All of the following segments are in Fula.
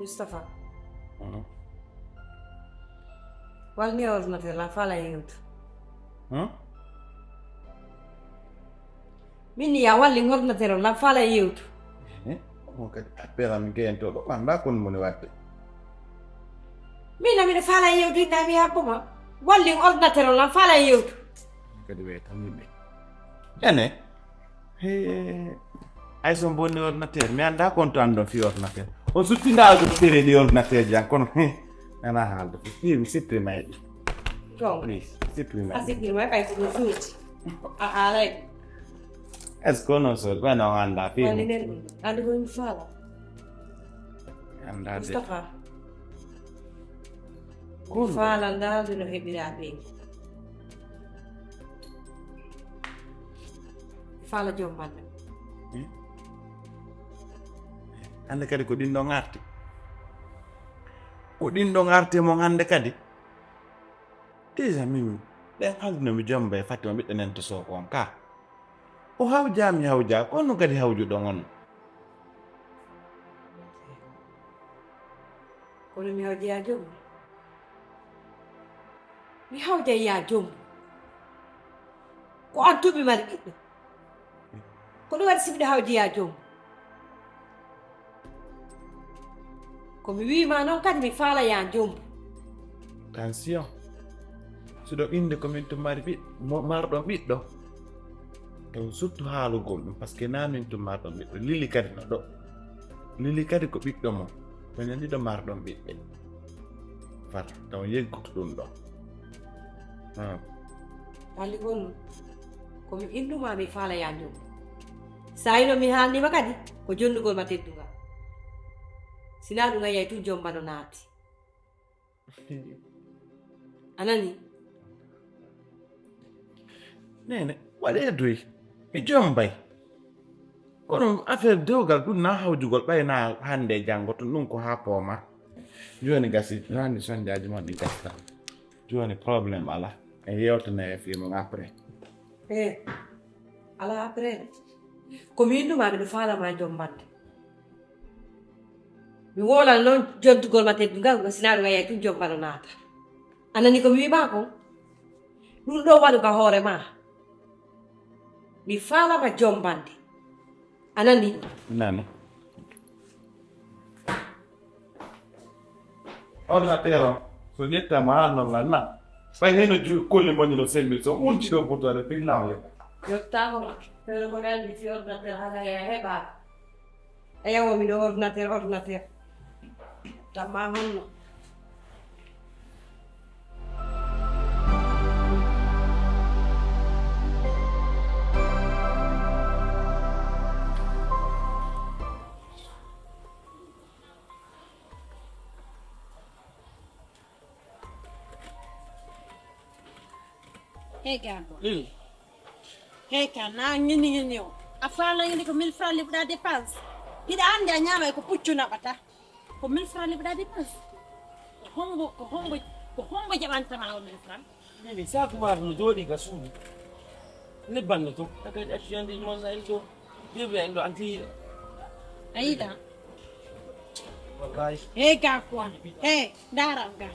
Mustafa. Walni ordinateur la fala yewtu. Mini ya walli ordinateur la fala yewtu. Mo ka appera mi gento do anda kon mo ne watte. Mina fala yewtu na mi habuma. Walli ordinateur la fala yewtu. Kadi we tammi. Ene. Ay son bonni ordinateur mi anda konto ando fi ordinateur. O sutti ndaago tere di ordinateur jan kono ana haldo fi mi supprimer. Please, supprimer. Supprimer kay ko suuti. Alay. Es kono so bana anda fi. Andi ko mi fala. Anda de. Mustafa. Ko fala ndal no hebira be. Fala jomban. Hande kadi ko ɗin ɗon arti mo hande kadi déjà min ɗen haldunomi jomba e fatima ɓiɗɗo nen to soko on ka o hawjami hawja onno kadi hawjuɗon on kono mi hawja ya jombo mi hawja ya jombo ko an tuɓi mari ɓiɗɗo ko ɗum waɗi simiɗo hawji ya jombo ko mi wiima noon kadi mi faala ya jombo. Attention suɗo inde komin to mari marɗon ɓiɗɗo en surtout haalugol ɗum par ce que namin to marɗon ɓiɗɗo lili kadi no ɗo lili kadi ko ɓiɗɗo mo minen ɗiɗo marɗon ɓiɓɓe fata taw yeggutu ɗum ɗo walli gonno komi innuma mi faala ya jombo sa yino mi haalnima kadi ko jondugol ma teddungal sina ɗum yey tun jomba no naati anani nene waɗe doy mi jombay kono affaire dewgal ɗum na hawjugol ɓayna hande janngo to ɗum ko ha pooma joni gasi hande sonjaji mon ɗi gasta joni probléme ala e yewtana e fimon après ala après komi innuma miɗo faalama jombande mi wolal noon jontugol ma teddungal ko sina ɗum yey tun jomba no naata anani ko mi wima ko ɗum ɗo waɗu ka hoore ma mi faalama jombande anani nani ordinateur o so ƴettama haalnolla na fay heno kolli moñi no selli so unti ɗo pourtode pillaw yo yottako fere ko andi fi ordinateur haka ya heɓa e yawomi ɗo ordinateur tamma honno Hega heka na ngini o afala ngini ko 1000 francs libda dépense hida ande a nyama ko puccuna bata ko 1000 francs libda dépense ko hombo jabantama o 1000 francs Nini sa kuma no jodi ga suudu ne banno to taka accident mo sa ilto debe endo anti aida wallahi hega ko daranga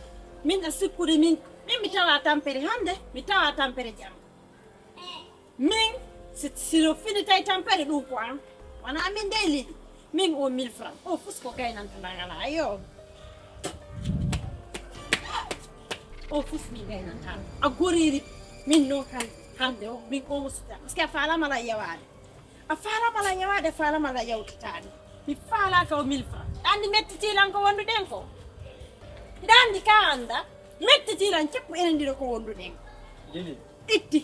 min asikuri min mi tawa tampere hande mi tawa tampere jam min siro fini tay tampere du ko am wana min daily min o 1000 francs o fusko kaynan tangala ayo o fus mi kaynan tan agoriri min no kan hande o min ko musta parce fala mala yawade fala mala yawtani mi fala ka o 1000 francs andi metti tilan ko wondu den ko dandi ka anda metti tilan ceppu enen diro ko wondu den dili itti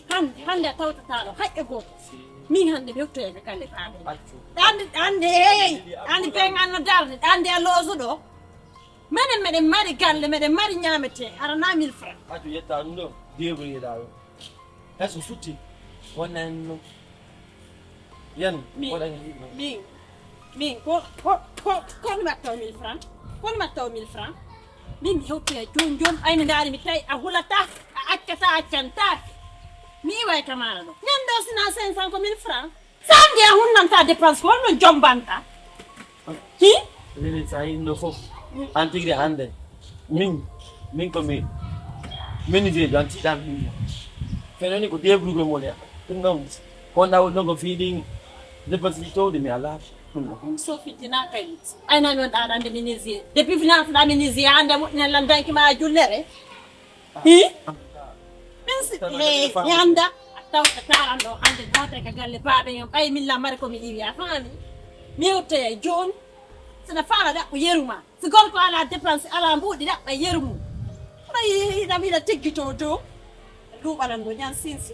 hande tawta talo hayye go min hande be to e kande faade andi pengan no darde andi a lozo do meden mari galle meden mari nyamete arana 1000 francs atu yetta ndo debri dawo asu sutti wonan no yan wonan min ko ni matta 1000 francs ko ni matta 1000 francs min hewte jon ayna ndari mi tay a hulata a accata accanta mi way tamara do nyando sina 500 ko 1000 francs sande a hunnanta dépense ko no jombanta hi dili sai no fof antigre hande min ko min je janti dan min fenani ko debru go mo le ngam ko ndaw no go feeding dépense to de mi ala so fitina kay ay na non da ande ministre depuis finance da ministre ande mo nella danki ma jullere hi minsi yanda taw tarando ande data ka galle baabe yom ay milla mari ko mi iwi afani mi yotte jon sana fara da ko yeruma so gol ko ala dépense ala mbudi da ba yerumu ay da mi da tiggito do du balando nyan sinsi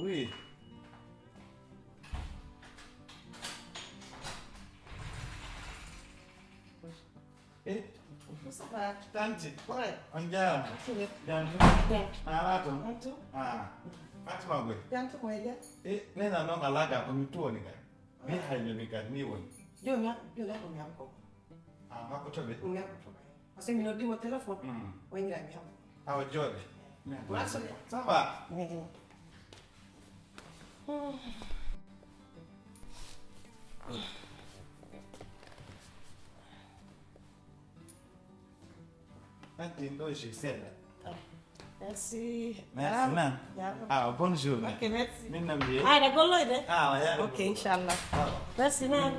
Oui. Tante, andiamo. Fatima gwe. Nena no malaga ko mituo ni ga. Ni hayo ni ga ni woni. Yo la ko nyam ko. Ngako tobe. Ase mi no dimo telephone. Wengira mi hapo. Awa jode. Waso. Ça va? Tante ndo je sais. Merci. Merci na. Ah, bonjour. Ok, merci. Minna mbiye. ay da gollo de Ya. Ok, inshallah. merci na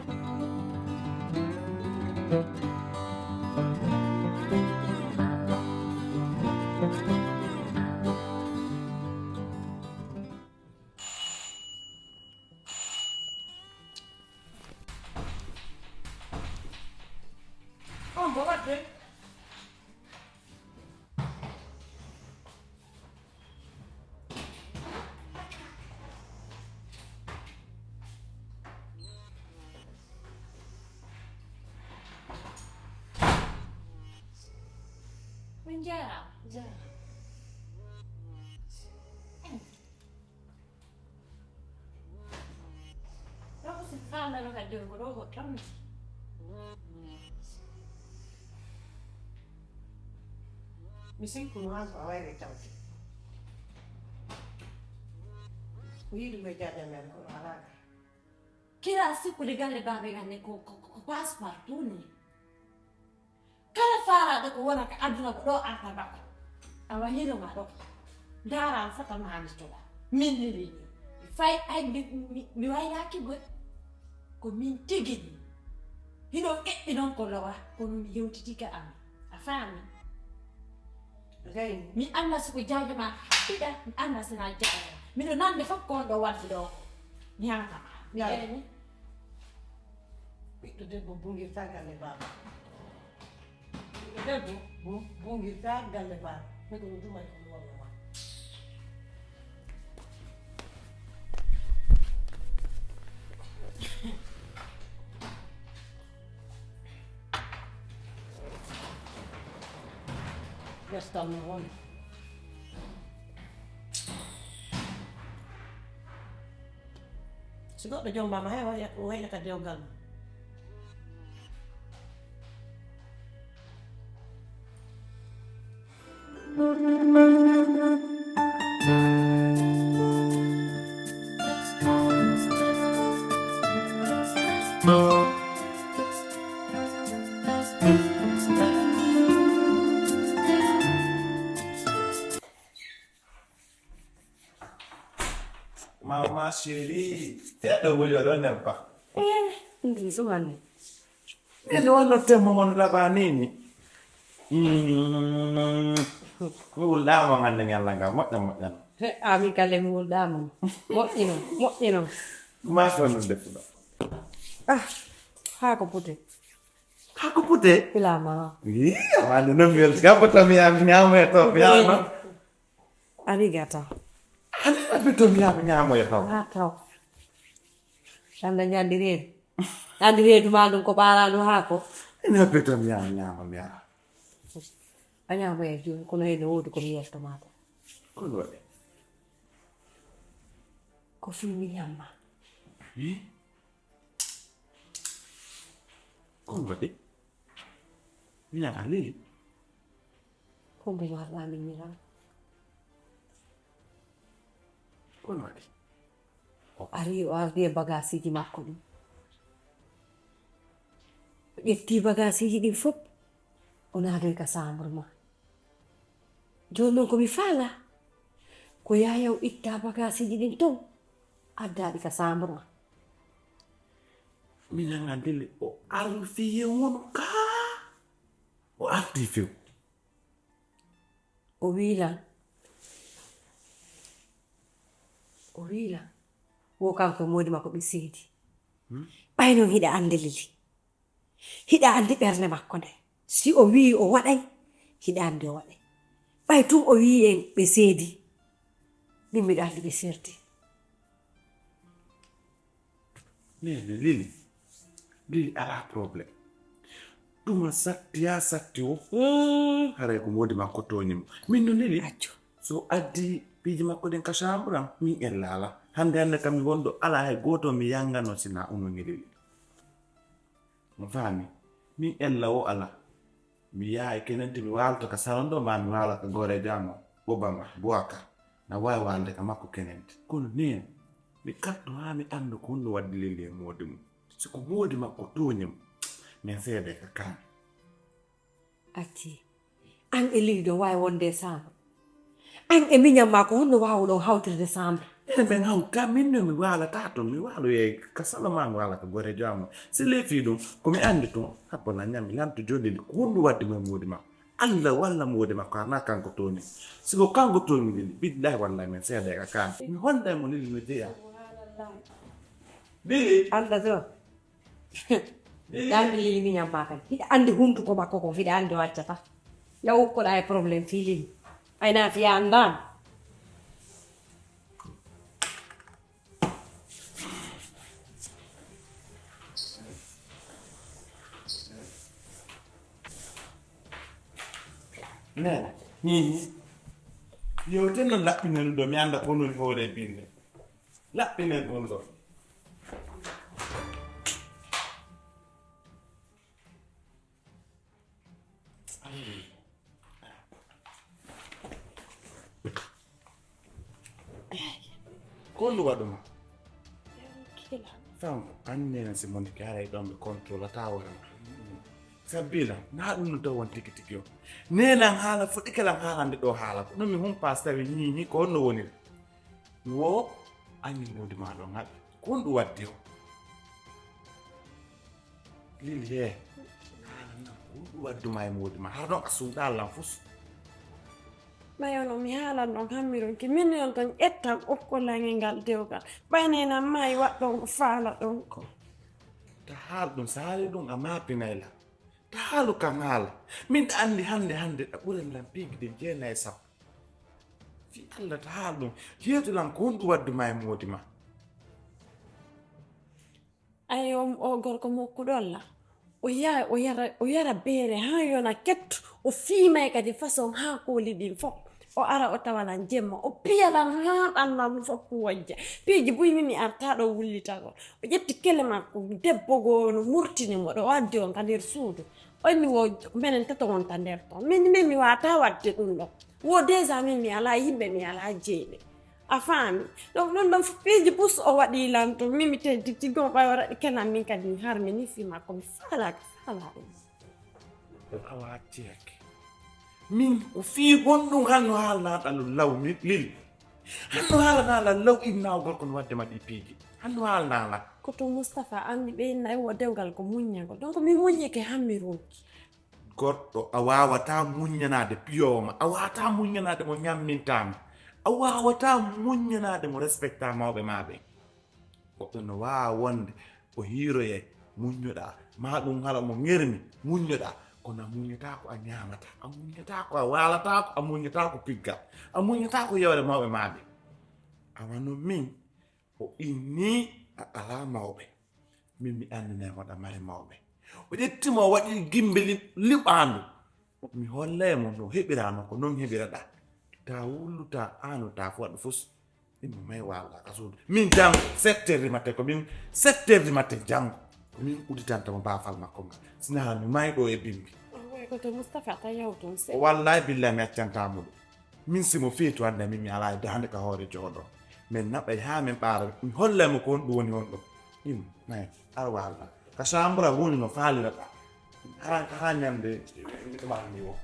On va voir. menjara Aku sih kan ada kat dia guru kan. Missing kunuhan ko away rito. Wili ba jada men ko alaga. Kila siku ligale babe gane ko passport ni. Kala fara da ko wana ka aduna ko aka ba. Awa hilo ma do. Dara fata ma hamisto. Min ni. Fai ai mi wai yaki go. Ko min tigini. Hino non ko lawa ko mi yewtitika am. Afani. Okay. Mi anna su ko jaje ma. Ida anna sina jaje. Mi do nande fa ko do wal do. Nyanga. Nyanga. Ɓiɗɗo debbo bungirta galle baba. Ɓiɗɗo debbo bungirta galle baba. Ɓiɗɗo ɗumay ko walla ma. Gastam no won. Si goɗɗo jombama hay waylata dewgal mum. Mama chérie, tete wuli wa don't nempa. Ndio sumani. Ndio wanote mmono laba nini? Wula ngande ngala nga mo. Ami kale mi wulɗama moƴƴino Ma so no defuda. haa ko pude Hako pute? filama Ih, wande no mel skapata mi am nyamo to fiama. arigata Abi to mi am nyamo to. ha taw anda ñandireedu ma ɗum ko ɓaarano haa ko Ina abi to mi am nyamo mi am. a ñaamo e joni kono hene woodi komi yeftomata Ko wadi? ko fimi ñamma Ih. Ko wadi? Mi am ali. ko mbo marɗami ñiran Ko wadi? ari o ardi e bagasiji makko ɗum o ƴetti bagasiji ɗin fof o naadoy ka chambre ma joni noon komi faala ko yayaw itta bagasiji ɗin ton addaɗi ka chambre ma Mi am ali o arfi wono ka. O arti fiu. o wiilan wo kanko e moodi makko ɓe seedi ɓay noon hiɗa ande lili hiɗa andi ɓernde makko nde si o wii o waɗay hiɗa andi o waɗay ɓay tum o wii en ɓe seedi min miɗo andi ɓe serdi Nene Lili ala problem. Duma satti o. Hare ko modi makko toñim. Min no Lili. accu So addi piji makko den ka chambre am min ellala. Hande kam mi wondo ala hay goto mi yangano sina uno Lili. Mo fami. Min ella o ala. Mi yaay kenenti mi walto ka salondo ma mi wala ka gore jamo. Obama Buaka. Na way walde ka makko kenenti. Kono ne mi katto ha mi ando ko no waddi Lili e modi mum. Siko modi makko toñim. Men seede ka kan. acci an e lili ɗon wawi wonde e chambre an e miñam ma ko honno wawɗon hawtirde chambre Ene ben hawta min no mi wala tato mi walo e ka salama mi wala ka gore jamo. Se le fi dum ko mi andi ton habona nyami lanto joddi ko honno waddi me modi makko. Allah walla modi makko na kanko toni. Siko kanko toni Lili billahi wallahi men seede ka kan. Mi honda mo Lili mi deya. Lili anda to ɗandi lili miñam ma kadi hiɗa andi hunduko makko ko hiɗa andi o accata yaw ukkoɗa e probléme fi lili ayna fiya andano nene. Yo tenno lappinen do mi anda ko non hore binde. Lappinen on do. Kondo waɗuma fam annena si mon kare ɗon ɓe contrôle tawara sabila na ɗum no taw won tiki tiki o nenan haala fuɗɗi kala haalande ɗo haala ko ɗum mi humpas tawi ñiñi ko honno woni mi wo anni modi ma ɗon haɓe ko honɗum waddi o Lili he haala nan ko honɗum wadduma e modi ma haa ɗon a sumɗa lan fus mayono mi haalan ɗon hammiron ki min yon ton ƴettan okkolange ngal dewgal ɓaynena mayi waɗɗon faala ɗon ko ta haal ɗum so haali ɗum a maapinayla ta haalu kam haala min anndi hannde ɗa ɓuren lan piigde jeenayi sappo fi allah ta haal ɗum yeetulan ko honɗum wadduma e moodi ma ay o gorko mokkuɗolla o yara beere ha yona ketto o fiimay kadi façon ha kooli ɗin fof o ara o tawalan jemma o piyalan ha ɓannam fof wajja piiji buymi mi artaɗo wullitagol o ƴetti kele makko debbo goo no murtini mo ɗo waddi on ka nder suudu onni wo minen tato wonta nder ton min mi wata wadde ɗum ɗon wo déjà min mi ala yimɓe mi ala jeeɗe a faami donc ɗum ɗon piiji bus o waɗi lan to min mi teddi tiggo ɓayora ɗi kenan min kadi mi harmi ni fi makko mi faala ɗum a wattiyake min o fii gonɗum hanno haalnaɗalu law lil hanno haalanaala law innawo gorko no waddema ɗi piiji hanno haalnala koto Moustapha andi ɓeyna wo dewgal ko muññago donc mi muññike hammi ronki goɗɗo a wawata muññanade piyowo ma a wawata muññanade mo ñammintama a wawata muññanade mo respecta mawɓe maɓe goɗɗo no wawa wonde o hiiroye muññoɗa ma ɗum hala mo ŋermi muññoɗa kono a muññata ko a ñamata a muññata ko a walata ko a muññata ko piggal a muññata ko yewre mawɓe maɓe a wano min o inni a ala mawɓe min mi andinemo ɗa mari mawɓe o ƴettimo o waɗi gimbe liɓandu mi hollemo no heɓirano ko non heɓiraɗa ta wulluta anuta fo waɗa fos ɗimo may walla ka suudu min jango 7 heures du matin ko min 7 heures du matin jango ko min uditantamo bafal makko ma sina mi mayɗo e bimbi koto Moustapha ta yawton se wallahi billahi mi accantamo ɗum min simo feetu hande min mi ala e dande ka hoore jooɗo min naɓay ha min ɓaara mi hollemo ko honɗum woni on ɗo ɗim nayi ara walla ka chambre a woni no faaliraɗa ha ñande miɗo ɓarni o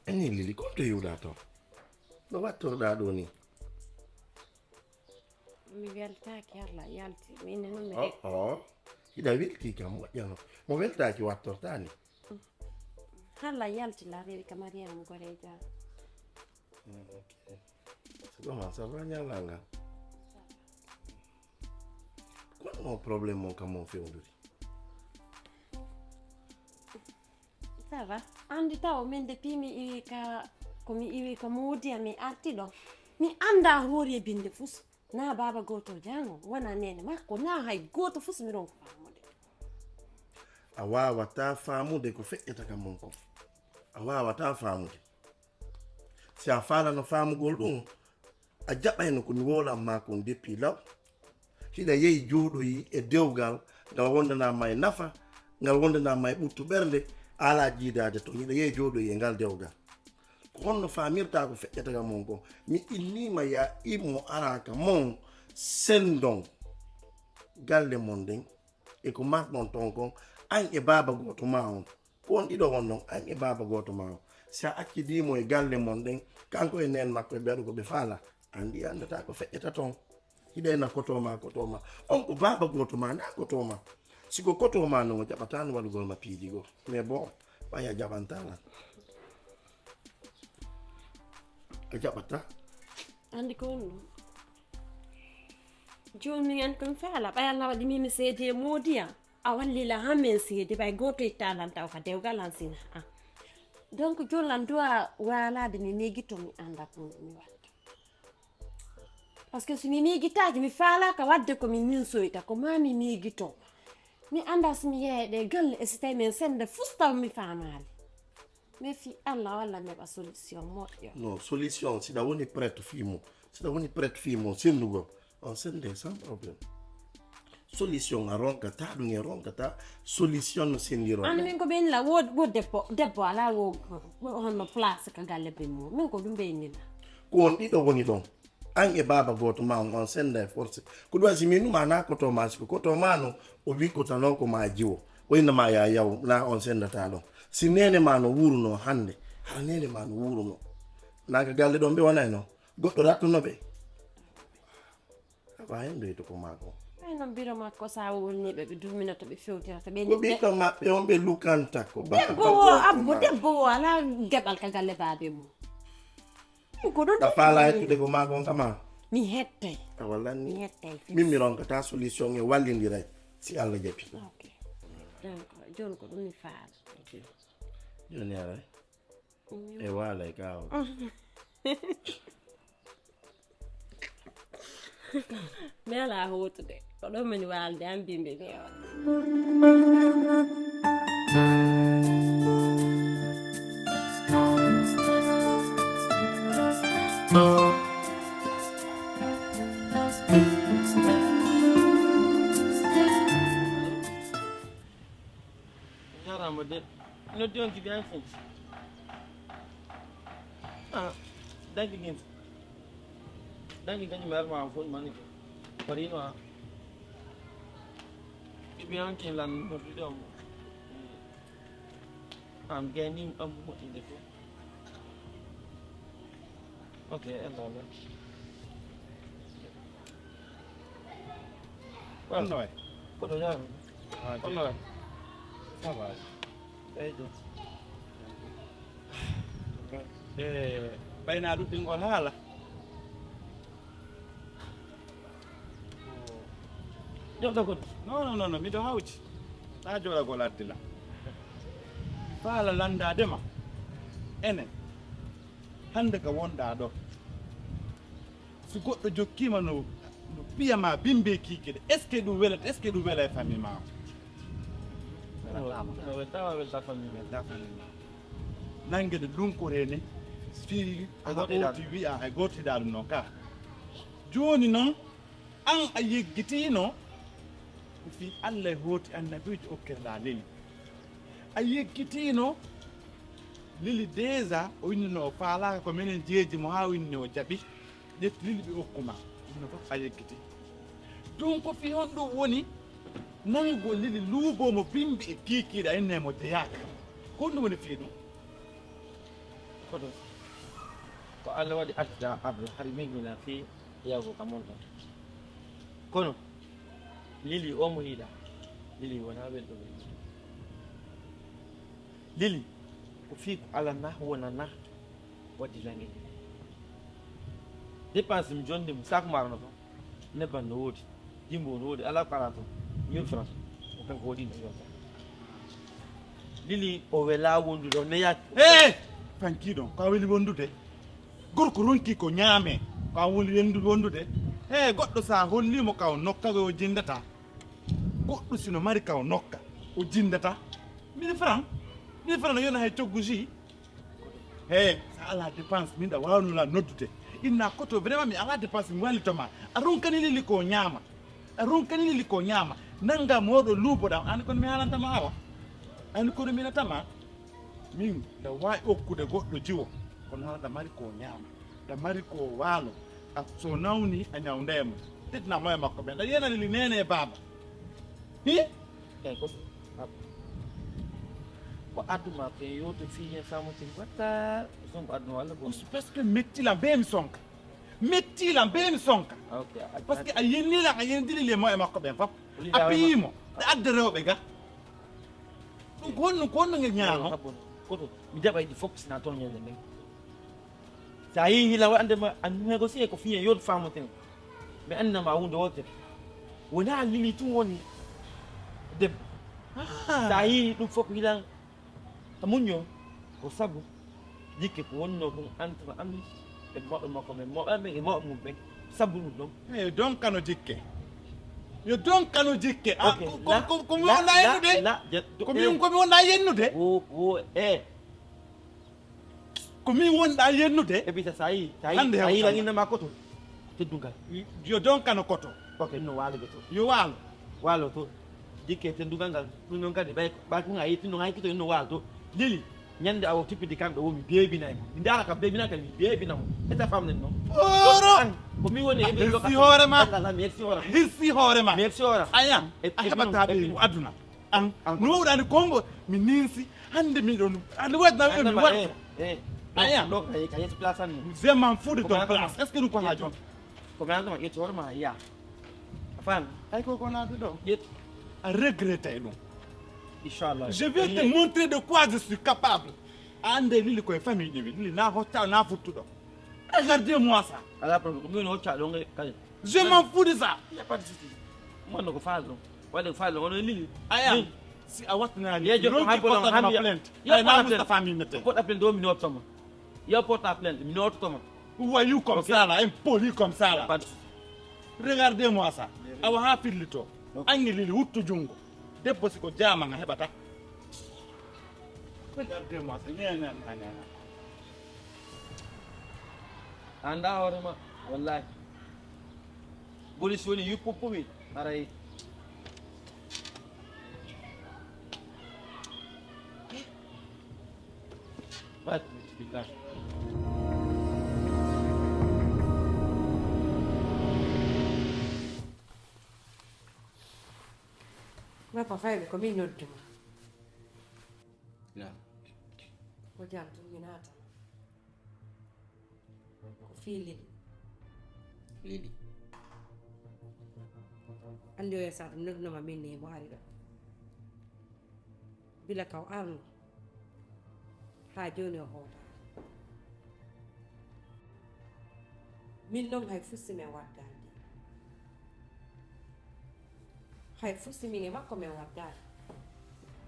eni Lili ko to yiwɗa toon no wattorɗa ɗo ni mi weltaki Allah yalti minen mi hiɗa welti kam moƴƴano mo weltaki wattortani Allah yalti la rewi ka Mariama goreja so ɗoma ça va ñallangal kono probléme mon kam mon fewnduri ça va andi taw min depuis mi iwi ka komi iwi ka moodiya mi arti ɗo mi anda hoori binde fus na baba goto jango wona nene makko na hay goto fus mi ronko famude a wawata famude ko feƴƴata kam mon ko a wawata famude si a falano famugol ɗum a jaɓayno komi wolanma kon depuis law hiɗa yehi jooɗoyi e dewgal ngal wondanama e nafa ngal wondanama e ɓurtu ɓernde ala jiidade to hiɗa yehi jooɗoyi e ngal dewgal ko honno famirta ko feƴƴata kam mon ko mi innima ya immo araka mon sendon galle mon nden e ko marɗon ton kon an e baba goto ma on ko on ɗiɗo won noon an e baba goto ma on si a accidimo e galle mon ɗen kanko e nen makko e ɓeɗo ko ɓe faala andi andata ko feƴƴata toon hiɗayna kotoma on ko baba goto ma na kotoma siko kotoma noon o jaɓatano waɗugol ma piiji goo mais bon ɓaya jaɓantala a jaɓata andi ko on ɗum joni en kon faala ɓay Allah waɗi mimi seedi e moodiya a wallila ha min seedi ɓay goto ittalan taw ka dewgal an sina donc jollan duwa walade mi migito mi anda ko mi watta par ce que somi migitaki mi faalaka wadde komi ninsoyta ko ma mi migito mi anda somi yeeɗe galle e so tawi min sende fustaw mi famali mais fi Allah walla mi heɓa solution moƴƴo non solution siɗa woni prête fimo sendugol on sende sans problème solution a ronkata ɗum e ronkata solution no sendiro andi min ko ɓeynila wo debbo ala wo honno place ka galle be mum min ko ɗum ɓeynila ko on ɗiɗo woni ɗon an e baba goto ma on senda e forcé ko ɗum asi min numa na koto ma siko koto ma no o wi kota noon ko ma jiwo o innama ya yaw na on sendata ɗon si nene ma no wuruno hande hala nene ma no wuruno naga galle ɗon ɓe wonay no goɗɗo rattunoɓe awa hen ɗoyto ko mako non biro makko sa woni ɓe 2 minutes ɓe fewtirata ɓe ko ɓiɗɗo maɓɓe on ɓe lukanta ko debbo o ala geɓal ka galle baabe mum ko ɗo ɗa faala hettude ko magon kama mi hettay a wallanni mi hettay min mi ronkata solution e wallidiray si Allah jaɓi ok donc joni ko ɗum mi faala joni aray e waalay gawa mi ala hotude ko ɗon min walde an bimɓe mi ewa jarama de noddi on jibi an fen danki gin danki kañum arma am fon mani parino a jibi an ken lan noddude om am gani am moƴƴinde fof ok elala Onno way. koɗo jarama onno way Ça va. eyyi ɓayna ɗuɗɗingol haala joɗɗo koɗo non miɗo hawti ta joɗagol addila faala landadema enen hande ka wonɗa ɗo so goɗɗo jokkima no ɓiyama bimbe kikiɗe est ce que ɗum welata est ce que ɗum wela e famille ma no weltama welta famille nanguede ɗunkorene fi oti wiya hay gortiɗa ɗum noon ka joni noon an a yeggitino ko fi Allah e hooti annabijo okkirɗa leli a yeggitino lili déjà o winnino o faalaka ko minen jeeji mo ha winni o jaaɓi ƴetti lili ɓe okkuma ɗumno fof a yeggiti ɗum ko fi on ɗum woni nango lili luubomo bimbi e kiikiiɗe a inne mo deyaka ko ɗum woni fi ɗum koɗo ko Allah waɗi adda arde hari mingina fi yago kam on ɗon kono lili omo yiiɗa lili wona welɗo lili ko fi ko Allah na wona na waɗi jangue dépense mi jondimo sac maro no fof nebban no woodi jimbo no woodi ala ko ala toon 1000 francs o kanko woɗino yonta lili o wela wondude o neyaki fankiɗon ko a weli wondude gorko ronki ko ñaame ko a woni wondude goɗɗo sa hollimo kaw nokka o jindata goɗɗo sino mari kaw nokka o jindata 1000 francs no yona hay coggu si sa ala dépense min ɗa wawnula noddude inna koto vraiment mi ala dépense mi wallitoma a ronkani lili ko ñaama nanga moɗo luuboɗam ani kono mi halantama awa ani kono minatama min ɗa wawi okkude goɗɗo jiwo kono noon ɗa mari ko ñaama ɗa mari ko waalo so nawni a ñawndemo ɗiɗnamo e makko ɓen ɗa yena lili nene e baaba eyyi ko adduma ko yewto fiñe famotin watta sonko adduma walla bon par ce que mettilam be mi sonka par ce que a yennidiri le mo e makko ɓen fof a piyimo ɗa adda rewɓe ga ɗum ko honno ngel ñaamo koto mi jaɓa yiɗi fof sina toon ñande nden sa yeehi hila waɗandema a négocié ko fiñe yewto famotin mi andinama hunde wotere wona lili tum woni debbo sa yeehi ɗum fof hilan a muñño ko sabu jikke ko wonno ɗum entre ami e mawɓe makko men mawɓe e mawɓe mum ɓen sabu ɗum ɗon yo donkano jikke komi wonɗa yennude komi wonɗa yennude komin wonɗa yennude e bisa sa yi laginama koto teddungal yo donkano koto ok no waaloɓe to yo waalo to jikke teddugal ngal ɗum noon kadi ɓay ko a yetti no hakkito no waalo to lili ñande awo tippide kamɓe wo mi beebinaymo mi ndara kam beebina kadi mi beebinamo eta famnen noon oro komi woni hirsi hoorema merci hoorema aya a heɓata ɓe ko aduna an no wawɗani kongo mi ninsi hande miɗon ande waɗnaɓe mi waɗta aya ka yetti place an vraiment fou de ton place est ce que ɗum ko ha jon ko mi andama ƴetti hoorema ya fan ay koko naata ɗo ƴet a regretté ɗum inchallah je vais te montrer de quoi je suis capable a ande lili koye famille ɗiwi lili na hotta na futtuɗo regardez moi ça ala problème ko min hocca ɗon kadi je m'en fous de ça y a pas de souci monno ko faal ɗon waɗi ko faal ɗon ono lili aya si a wattanani yejo ronki portama plainte ay na Moustapha min nete porte plainte do mi nottoma yo porte plainte mi nottoma voyou comme ça là impoli comme ça là pas de souci regardez moi ça awa ha fillito angi lili huttu jungo debbo siko jamanga heɓata regardez moi ça ñenen anena anda hoorema wallahi police woni yuppupumi aray pat billahi Papa fayɓe ko min nodduma Naam. ko jam tumminata ko fiilin Lili. andi o yesata noddunoma min ni mo ari ɗo bila kaw arno ha joni o hoota min ɗon hay fusti men waddade hay fusti min e makko men waddade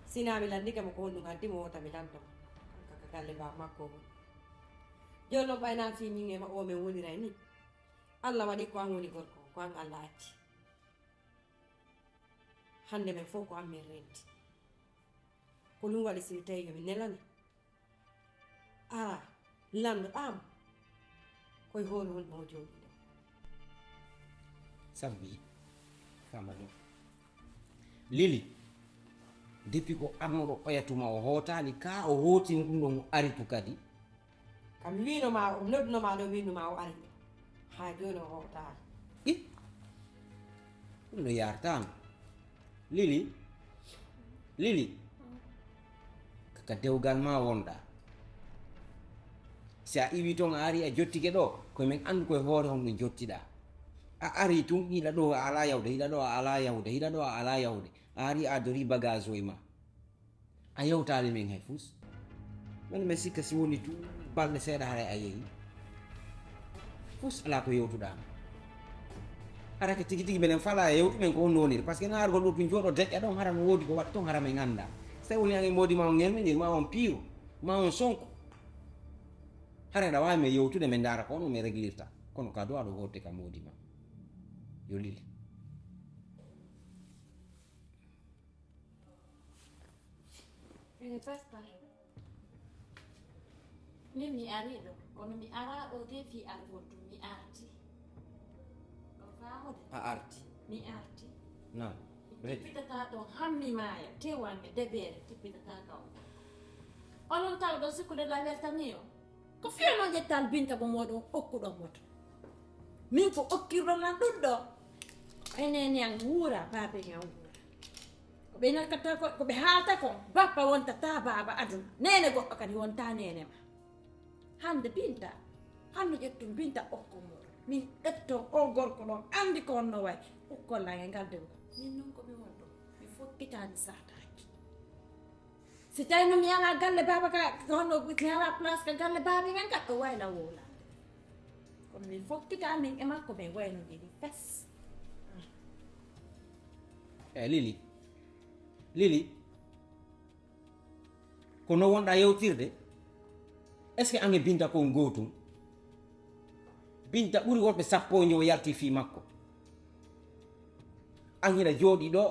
sinami landikamo ko honɗum haddi mo wota mi landamo kanka ka galle mba makko woni joni noon ɓayna fi min e ma o men woniray ni Allah waɗi ko an woni gorko ko an Allah acci hande men fof ko an min renti ko ɗum waɗi simi tawi yomi nelani ara landoɗamo koye hoore woni mo jooɗi ɗo Sabbi. Fama ɗum. Lili. Depuis ko arnoɗo ɓayatuma o hootani ka o hootini ɗum ɗon aritu kadi. kam winoma o noddunoma ɗo winuma o ari ɗo ha joni o hootani I. Ɗum ɗo yartano. Lili. Lili. Kaka dewgal ma wonɗa. Si a iwi ton a ari a jottike ɗo koye min andu koye hoore hon ɗum jottiɗa a ari tun hiɗa ɗo a ala yawde hiɗa ɗo a ala yawde hiɗa ɗo a ala yawde a ari a dori bagage o e ma a yewtali min hay fus man mi sikka si woni tu balɗe seeɗa hara a yeehi fus ala ko yewtuɗama arake tigi tigi minen fala yewtu men ko honno woniri par ce que naargol ɗo tun jooɗo deƴƴa ɗon hara no woodi ko waɗi ton hara min ganda so tawi woni agi modi ma on ñelmenir ma on piiro ma on sonko hara aɗa wawi min yewtude min daara ko ono mi réglirta kono ka do aɗa horde ka modi ma yo Lili. ene pasta min mi ari ɗo kono mi ara ɗo de fi argotu mi arti on famude A arti. mi arti Naam. Ready. tippitata ɗon hammi maya tewanɓe deɓere tippitata ɗon onon taw ɗon sikkude la weltani o ko fiyano jettal binta bo moɗon okkuɗon moto min ko okkirɗonan ɗuɗɗo enene an wuura baabe an wuura koɓe nakkata koɓe haalta ko bappa wontata baaba aduna nene goɗɗo kadi wonta nene ma hande binta hande ƴettum binta okko moɗon min ƴetton o gorko ɗon andi ko honno way ukkollage ngal dewga min noon komi wonɗo mi fokkitani sataki si tawi no mi ala galle baba ka honno mi ala place ka galle baabi men gaɗɗo wayla wolade kono min fokkita min e makko min waynodiri fes Lili. Lili. Ko no wonɗa yewtirde est ce que ange binta ko gotum binta ɓuri worɓe sappo o yarti fi makko an hiɗa jooɗi ɗo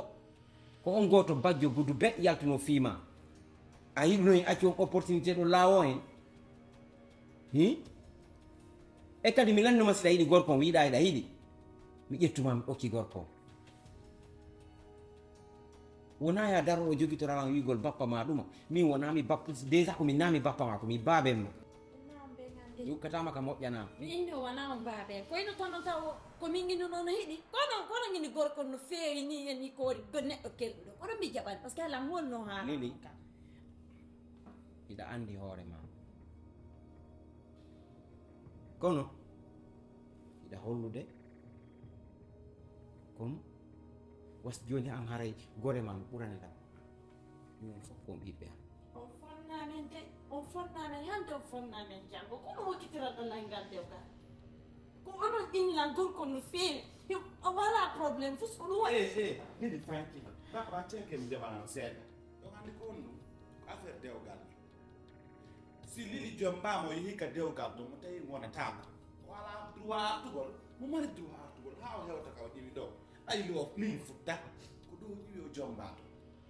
ko on goto bajjo gudu be yaltuno fiima a yiɗunoyi acci on opportunité ɗo laawo hen e kadi mi landinoma siɗa yiɗi gorko on wiiɗa eɗa yiɗi mi ƴettuma mi ɓokki gorko on wona ya daroɗo joguitoralan wigol bappa ma ɗuma min wonami bappa déjà komi nami bappa ma komi baben ma yukkatama ka moƴƴanama mi indi o wona on baabe koyno kono taw komin guino noon hiiɗi kono guini gorko no feewi ni yani ko neɗɗo kelɗuɗo oɗon mi jaɓani par ce que ala wonno ha Lili iɗa andi hoore ma kono iɗa hollude comme was joni am haray gore ma ɓurani ɗam min fof ko ɓiɓɓe on fonnamen hande on fonnamen janggo kono hokkitiranɗo nanngal dewgal ko onon innlan gorko no feewi wala probléme fof so ɗum waɗi Lili fanki papa teke mi jaɓanan seeɗa ɗo hande ko on ɗum affaire dewgal si Lili jombama o yehi ka dewgal ɗum mo tawi wonatako wala droit artugol mo mari droit artugol ha o hewta ka o ƴiwi ɗo ayi o Lili futta ko ɗo ƴiwi o jombato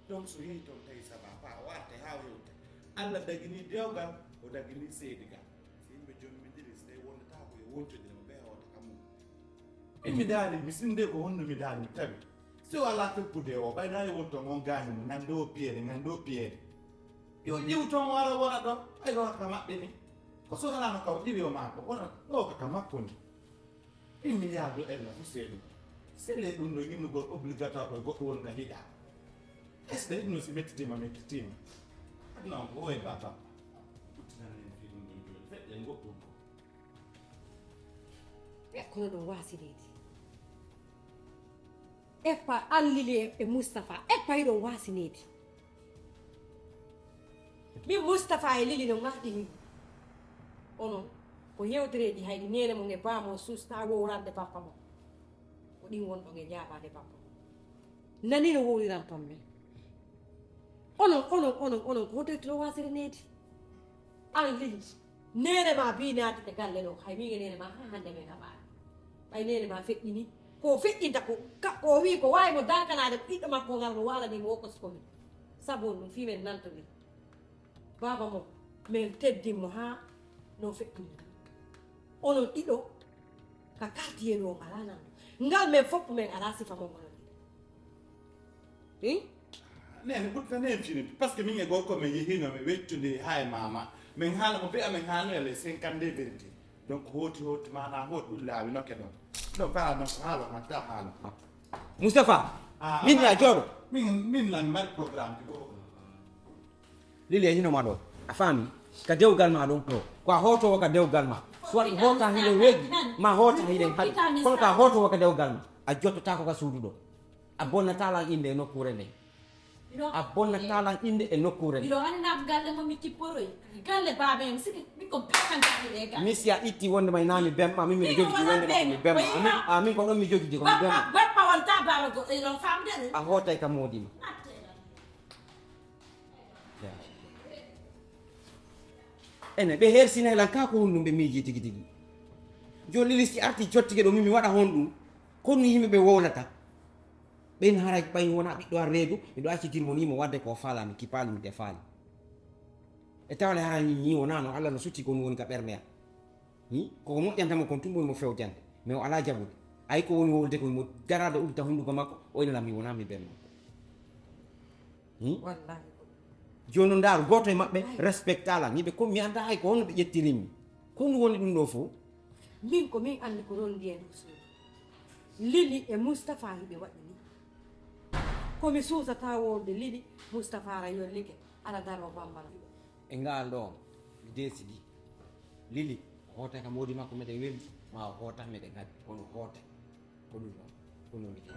donc so yehi toon tawi saba pa o arta ha o hewta Allah dagini dewgal o dagini seydigal so yimɓe jommidiri so tawi wonnatako e wontodire mo ɓe hewta ka mum mi daali mi sinde ko honno mi daali mi tawi so ala feppude o ɓayna e wonto on gaani mo nande o piyeede yo ƴiw toon wara wona ɗon ɓayno ka maɓɓe ni ko sohlano kaw ƴiwi o maako wona ɗo kaka makko ni 1 milliard ɗo elle fof seeɗu sele ɗum ɗo yinnugol obligatoire koye goɗɗo won ka hiɗa est ce que ɗum si mettitima non ko oye baba ɓuttinanen fi ɗum ɗon joni feƴƴen goɗɗum kono ɗum wasideede eppa allili e moustapha eppa hiɗon wasineede min moustapha e lili no garɗini onon ko yewtereji hayɗi nene mum e bamo susta wowrande papa mo ko ɗin wonɗon e jaabade papa mo nani no wowriran ton men onon ko hotoytino wasireneede an lili nene ma binade e galle ɗo hay min e nene ma ha hande men haɓaani ɓay nene ma feƴƴini ko feƴƴinta ko wi ko wawi mo dankanade ɓiɗɗo makko ngal no walanimo wokoskomin sabu ɗum fimen nantori baba mo min teddinmo ha no feƴƴini onon ɗiɗo ka kartiyen o ala nan ngal men fof men ala sifa mo onon ɗiɗo nene ɓurtanen fini par ce que min e gorko min yehino mi weccude ha e mama min haala mo mbiya min haalnoele 50 vérité donc hooti mana hooti ɗum laawi nokke ɗon ɗon faa non ko haala hatta haala moustapha min ya jooɗo min lan mari programme de goo lili e hinoma ɗo a faami ka dewgal ma ɗon ɗo ko a hotowo ka dewgal ma soit hoota hiɗen weeƴi ma hoota hiɗen haaɗi kono ka hotowo ka dewgal ma a jottotako ka suudu ɗo a bonnatalan inde e nokkure nde a bonnatalan inde e nokkure nde ɗo annab galle mo mi tipporoy galle baba en siki min ko pekantaɗe gal mi si a itti wonde may nami bemma min miɗo jogi wonde ma mi bemma amin ko ɗon mi jogiji ko mi bemma bappa wonta baba goɗɗo ɗon famde a hootay ka moodima ene ɓe hersina lan ka ko honɗum ɓe miiji tigi tigi joni Lili si arti jottike ɗo min mi waɗa hon ɗum kono yimɓe ɓe wowlata ɓen haray ɓay wona ɓiɗɗo a reedu miɗo accitirmo ni mo wadde ko falami kipali mi defaali e tawale hara ni wona no Allah no sutti kon woni ka ɓerde am koko moƴƴantamo kon tum woni mo fewjande mais o ala jaɓude ayi ko woni wowlde koye mo darade uddita hunnduko makko o inalam mi wona mi ɓenno wallahi joni no ndaaru goto e maɓɓe respectalan yimɓe comme mi anda hay ko honno ɓe ƴettirinmi ko ɗum woni ɗum ɗo fof min ko min andi ko ɗon ndiyen suudu Lili e moustapha hiɓe waɗi ni komi suusata wonde Lili moustapha ra yon ligge ala daro bambara e ngal ɗo mi décidi Lili hoota kam woodi makko meɗen weldi ma o hoota meɗen kadi kono hoota ko ɗum ɗon kono ligge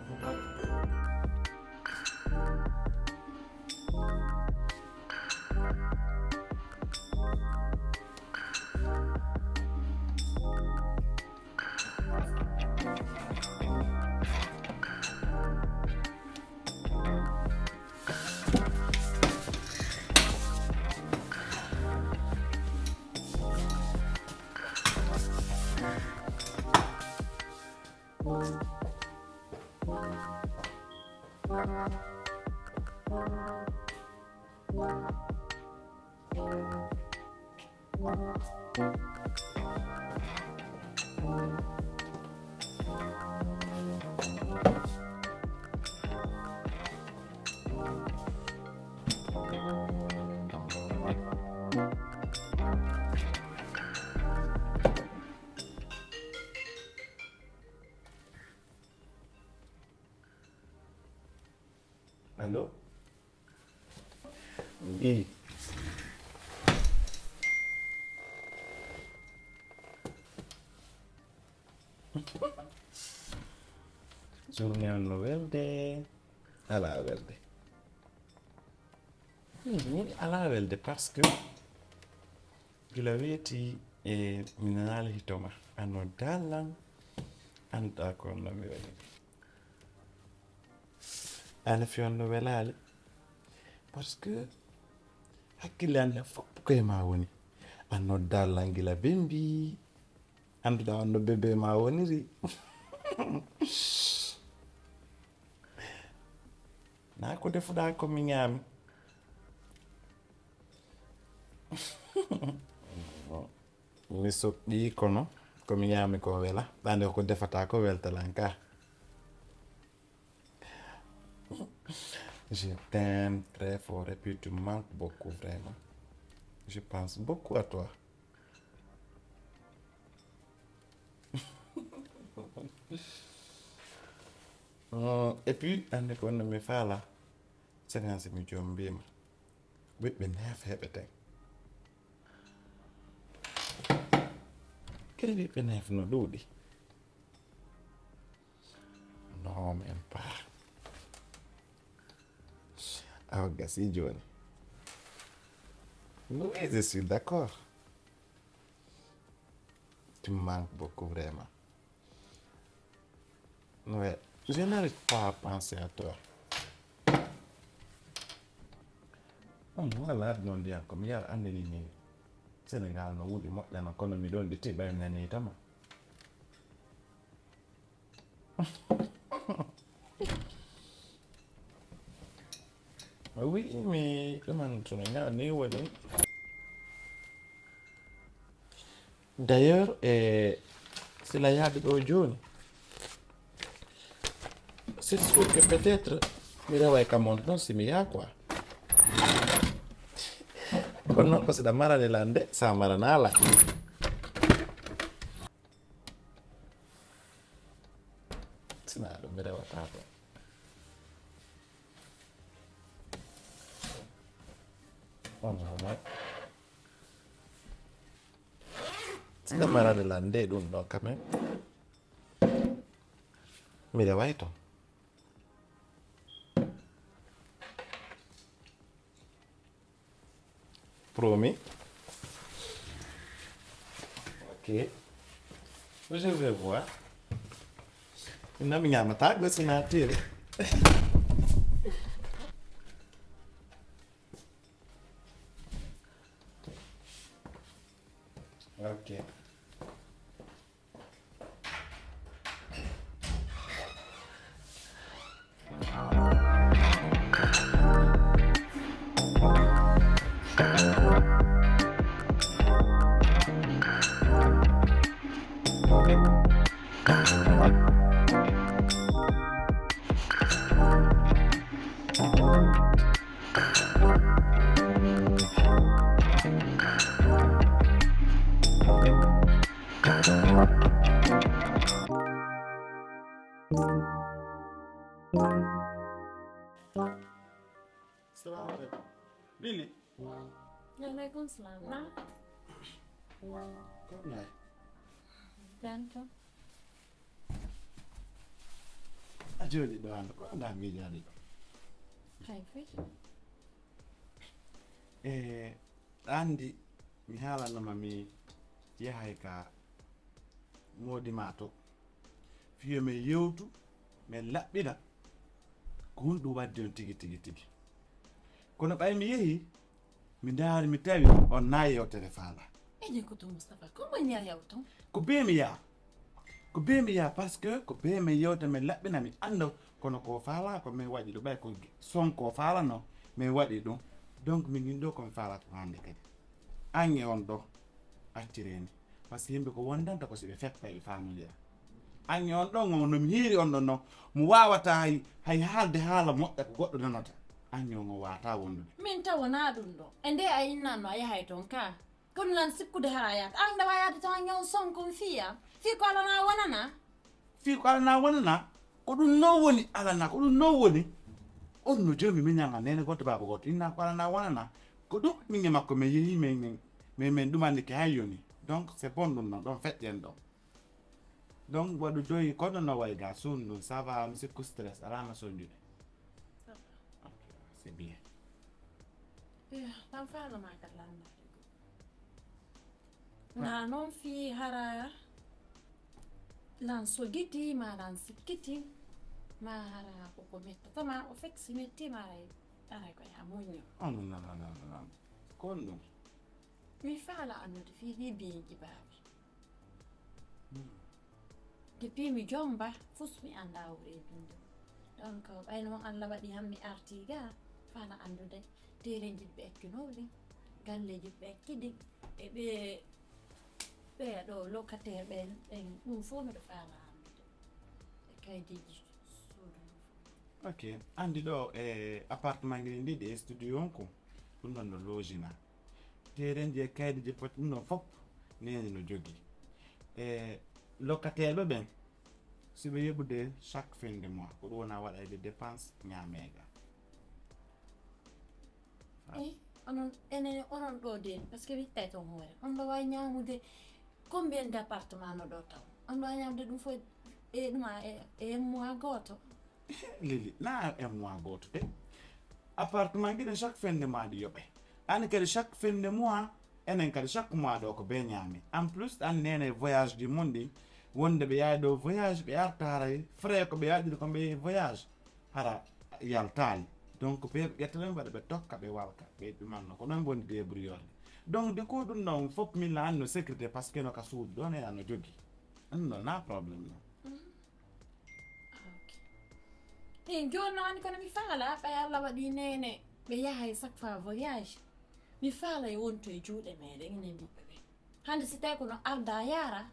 allo i journée on no welde ala welde ala welde par ce que gila weeti e mi nanaali hitoma anno dallan annduɗa ko no mi weli ana fiyon no welaali par ce que hakkille anne fof koye ma woni anno dallan gila bembi annduɗa on no bébé ma woniri naa ko defuɗa komi ñaami mi soɓɗi kono komi ñaami ko wela ɗande ko defata ko weltalan ka je t'aime très fort et puis tu manques beaucoup vraiment je pense beaucoup à toi et puis ande ko no mi faala séquence mi joom mbima ɓiɓɓe neef heɓeten kadi ɓiɓɓe neef no ɗuuɗi non même pas awa gasi joni oui je suis d'accord tu me manques beaucoup vraiment ouais je n'arrive pas à penser à toi voilà noon ndiyan komi yara andini ni Sénégal no wuuɗi moƴƴana kono mi ɗon ɗi tiɓay nani tama oui mi ɗuman sono ñaani woni d'ailleurs sila yaade ɗo joni c'est sûr que peut-être mi rewa kam on ɗon simi yaa quoi kono noon ko siɗa marani lande sa maranala sina ɗum mi rewata ɗo onono siɗa marani lande ɗum ɗo quand même mi reway ton promis. Ok. Je vais voir. Ina mi ñamata go sina tiri. Ok. Lili. Waalaikumsalam. Nah, Kom nay. Tanto. A jooɗi ɗo hannde ko anda miijaani ɗo Hay fi. andi mi haalanoma mi yahay ka moodi ma to fiyo min yewtu min laɓɓina ko hunɗum waddi on tigi tigi tigi kono ɓay mi yehi mi ndaari mi tawi on nayi yewtere faala Eje ko to Mustafa. Como é minha auto? ko be mi yaa par ce que ko be mi yewta min laɓɓina mi annda kono ko faala ko min waɗi ɗum ɓay ko son ko faalano min waɗi ɗum donc min gin ɗo komi faala ko hannde kadi an e on ɗo actireni par ce que yimɓe ko wondanta ko si ɓe feppa ɓe faamodira an e on ɗon on nomi hiiri on ɗon noon mo wawata hay haalde haala moƴƴa ko goɗɗo nanata an e on o wawata wondude Min tawana ɗum ɗo. E nde a yinnanno a yahay toon ka. Kono lan sikkude haa yahata. An nde wayade tan ñaw sonkon fiya. Fi ko alana wonana. fii ko alana wonana ko ɗum non woni alana ko ɗum non woni on no joomi miñanga nene goto baba goto inna ko alana wonana ko ɗum minge makko min yeehi min ɗumandike hay yoni donc c'est bon ɗum noon ɗon feƴƴen ɗon donc waɗu joyi kono no way ga suunu ɗum ça va mi sikku stress alama soñjude c'est bien. Tan fala ma kalanda. Na non fi hara lan so giti ma lan sikiti ma hara ko kometta tama o fek simetti ma ay ko ya monyo. Oh non. Kondo. Mi fala anu de fi di bingi babi. Depuis mi jomba fus mi anda wure bindo. Donc ay no Allah wadi hammi artiga fala andude tere jibbe ekkinoli galle jibbe ekkidi e be do locataire be en dum fo mi do fala andude e kaydi sudu. Ok, andi ɗo appartement ngi ndi ɗe studio on ko ɗum ɗon no logina teren je kayde je poti ɗum ɗon fof nene no jogui locataire ɓe ɓen siɓe yeɓude chaque fin de mois ko ɗum wona waɗayde dépense ñamega. Onon enen onon ɗo den par ce que wittay ton hoore on ɗo wawi ñamude combien d' appartement no ɗo taw on ɗo wawi ñamude ɗum fo e ɗuma e mois goto. Lili na un mois goto de appartement giɗen chaque fin de mois ɗi yoɓe ani kadi chaque fin de mois enen kadi chaque mois ɗo ko be ñaami en plus an nene voyage ɗi mun ɗi wonde ɓe yawi ɗo voyage ɓe arta haray frais ko ɓe yaɗiri ko ɓe voyage hara yaltali donc ɓe ƴettalen mbaɗa ɓe tokka ɓe walka ɓe ɗumanno ko ɗon woni débriyorde donc de ko ɗum ɗon fof min la anno sécurité par ce que no ka suudu ɗon e ano jogui ɗum ɗon na probléme non. Joni noon kono mi faala ɓay Allah waɗi nene ɓe yahay chaque fois voyage mi faala e wonto e juuɗe meɗen enen ɓiɓɓe ɓe hande si tawi kono arda yara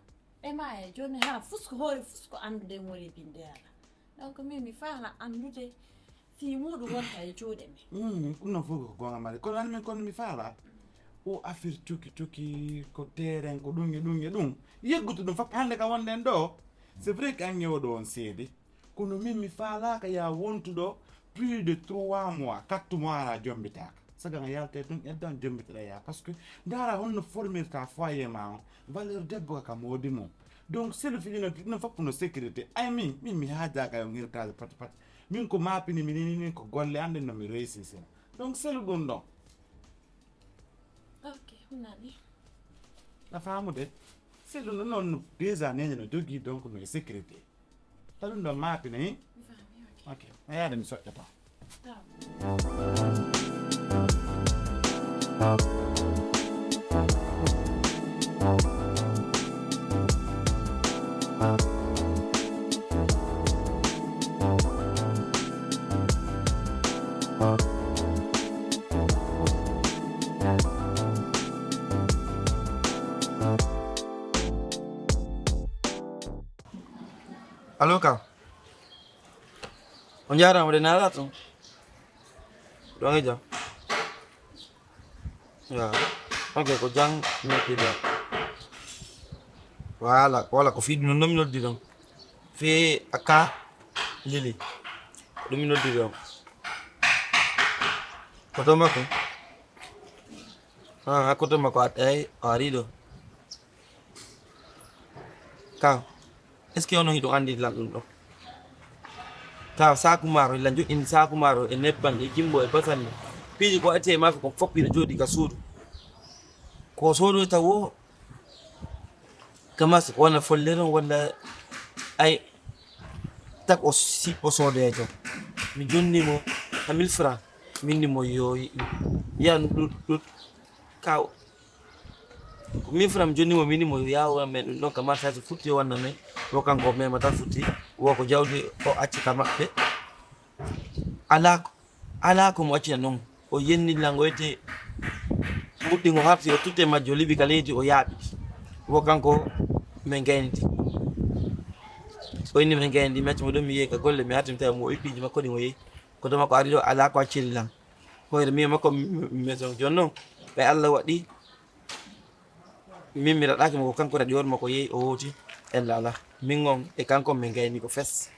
ɓe ma e joni hara fusko hoore fusko andude woni binde ala donc min mi faala andude fi muɗum wonta e juuɗe men. Ɗum noon fof ko gonga mari kono an min kono mi faala o affaire cokki ko terrain ko ɗum e ɗum yeggutu ɗum fof hande ka wonden ɗo c'est vrai que an ñewɗo on seedi kono min mi faalaka ya wontuɗo plus de 3 mois 4 mois ara jombitaka saga nga yalte ɗum ƴeddan jombitaɗa ya par ce que dara honno formirta foyer ma on valeur debbo ka moodi mum donc selo fiɗino ɗum fof no sécurité ay min mi haajaka yo guirtade pati min ko mapini mi nini ko golle ande no mi réussi sen donc selo ɗum ɗon Ok hunani a famude selo ɗum noon déjà nene no jogui donc no sécurité ta ɗum ɗon mapina hi mi faami ok a yaade mi soƴƴata ok. Allo Ka. On jarama de nala to. Ɗon e jam. Ya. Ok ko jang metti ɗo. Wala ko fiɗi non mi noddi ɗon. Fe aka Lili. Ɗum mi noddi ɗon. Koto makko. Koto makko ay ari ɗo. Ka. Est ce que ono hiɗo andi lan ɗum ɗo taw saku maro lan joƴƴini saku maro e nebban e jimbo e basanne piiji ko ete mafe ko foppina jooɗi ka suudu ko soɗo taw o kamas wona follere walla ay tak o soodoya jom mi jonnimo a 1000 francs mindimo yo yan ɗuɗ kaw ko 1000 francs mi jonnimo mindimo yo yawa men ɗum ɗon kamas saji futti wonna men wo kanko mema tan futti wo ko jawdi o acci ka maɓɓe ala ko mo accina noon o yennillango wiyete ɓuɗɗigo harti o tutte majjo liɓi ka leydi o yaaɓi wo kanko min gaynidi o inni min gaynidi mi acci mo ɗon mi yeeyi ka golle mi harti mi tawi mo o ippiji makko ɗi mo yeeyi koto makko ari ɗo ala ko accillan hoyre miya makko maison joni noon ɓe Allah waɗi min mi raɗaki mo ko kanko raɗi hoore makko yeeyi o hooti ella ala min on e kanko min gayni ko fes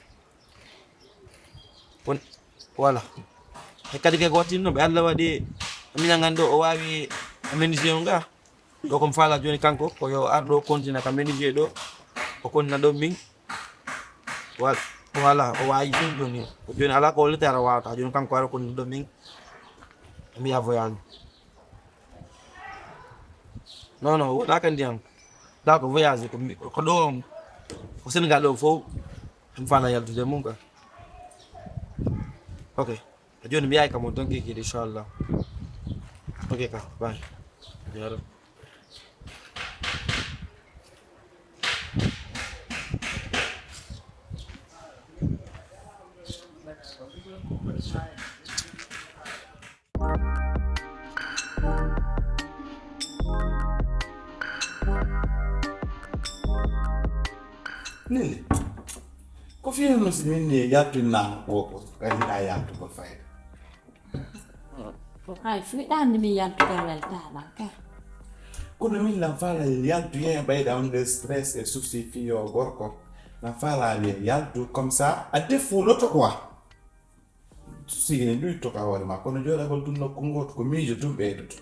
voilà e kadi kay ko wattinno ɓe Allah waɗi minen gandi o wawi ménisier o nga ɗo komi faala joni kanko ko yo ar ɗo continue ka ménisier ɗo o continue ɗo min voilà o wawi joni ala ko hollete ara wawata joni kanko ara continue ɗo min mi ya voyage non woɗa kandi han da ko voyage ko ɗo ko Sénégal ɗo fof mi fala yaltude mum ka ok joni mi yahay kam on donki kiɗi inchallah ok ka bye yaro Lili, ko fiye no si min ne yattu na ko kadi na yattu ko fayda. Ay fuɗɗande min yaltugal weltaɗam ka Kono min lan fala yattu yen bayda on de stress et souci fiyo gorko. Lan fala yattu comme ça a défaut l'autre quoi. Si ne lui to ka wala ma kono jola ko dunno ko ngot ko mijo tum ɓeydoto.